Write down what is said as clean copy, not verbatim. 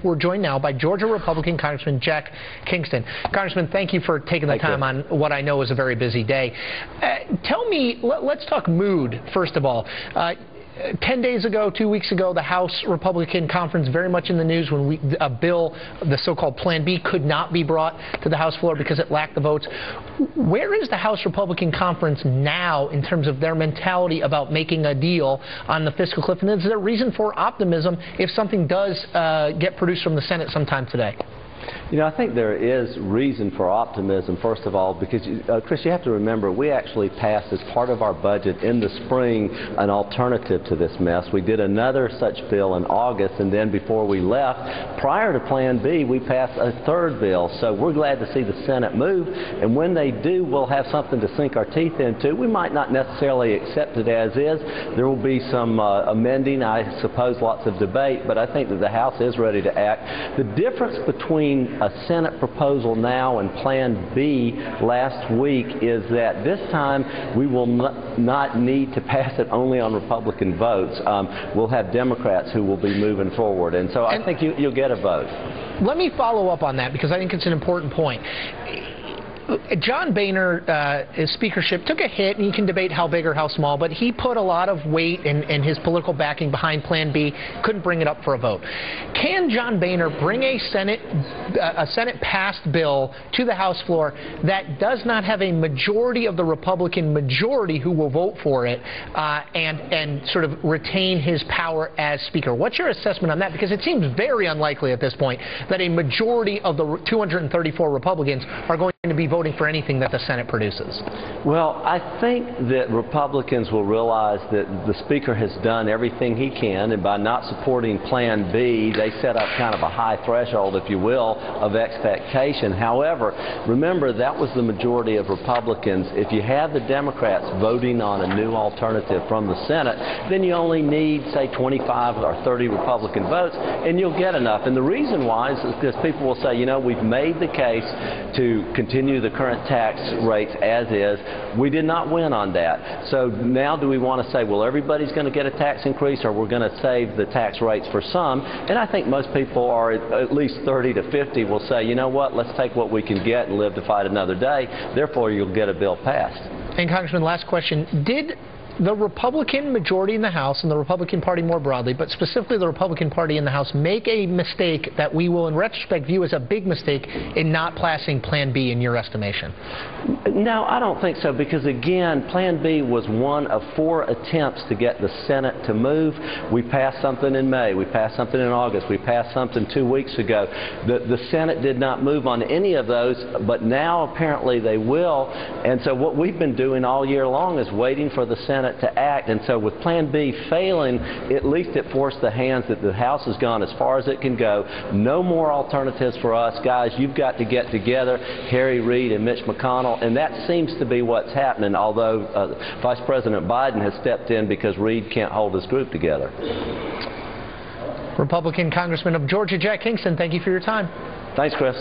We're joined now by Georgia Republican Congressman Jack Kingston. Congressman, thank you for taking the time on what I know is a very busy day. Tell me, let's talk mood, first of all. 10 days ago, 2 weeks ago, the House Republican Conference very much in the news when a bill, the so-called Plan B, could not be brought to the House floor because it lacked the votes. Where is the House Republican Conference now in terms of their mentality about making a deal on the fiscal cliff? And is there reason for optimism if something does get produced from the Senate sometime today? You know, I think there is reason for optimism, first of all, because, Chris, you have to remember, we actually passed as part of our budget in the spring an alternative to this mess. We did another such bill in August, and then before we left, prior to Plan B, we passed a third bill. So we're glad to see the Senate move, and when they do, we'll have something to sink our teeth into. We might not necessarily accept it as is. There will be some amending, I suppose, lots of debate, but I think that the House is ready to act. The difference between a Senate proposal now and Plan B last week is that this time we will not need to pass it only on Republican votes. We'll have Democrats who will be moving forward, and so I think you'll get a vote. Let me follow up on that because I think it's an important point. John Boehner, his speakership took a hit, and you can debate how big or how small, but he put a lot of weight and his political backing behind Plan B, couldn't bring it up for a vote. Can John Boehner bring a Senate-passed bill to the House floor that does not have a majority of the Republican majority who will vote for it and sort of retain his power as Speaker? What's your assessment on that? Because it seems very unlikely at this point that a majority of the 234 Republicans are going to be voting for anything that the Senate produces. Well, I think that Republicans will realize that the Speaker has done everything he can, and by not supporting Plan B, they set up kind of a high threshold, if you will, of expectation. However, remember, that was the majority of Republicans. If you have the Democrats voting on a new alternative from the Senate, then you only need, say, 25 or 30 Republican votes, and you'll get enough. And the reason why is because people will say, you know, we've made the case to continue the current tax rates as is. We did not win on that. So now do we want to say, well, everybody's going to get a tax increase, or we're going to save the tax rates for some? And I think most people are, at least 30 to 50, will say, you know what, let's take what we can get and live to fight another day. Therefore, you'll get a bill passed. And Congressman, last question. Did the Republican majority in the House and the Republican Party more broadly, but specifically the Republican Party in the House, make a mistake that we will in retrospect view as a big mistake in not passing Plan B in your estimation? No, I don't think so, because again, Plan B was one of 4 attempts to get the Senate to move. We passed something in May, we passed something in August, we passed something 2 weeks ago. The Senate did not move on any of those, but now apparently they will. And so what we've been doing all year long is waiting for the Senate to act. And so with Plan B failing, at least it forced the hands that the House has gone as far as it can go. No more alternatives for us. Guys, you've got to get together, Harry Reid and Mitch McConnell, and that seems to be what's happening, although Vice President Biden has stepped in because Reid can't hold his group together. Republican Congressman of Georgia, Jack Kingston, thank you for your time. Thanks, Chris.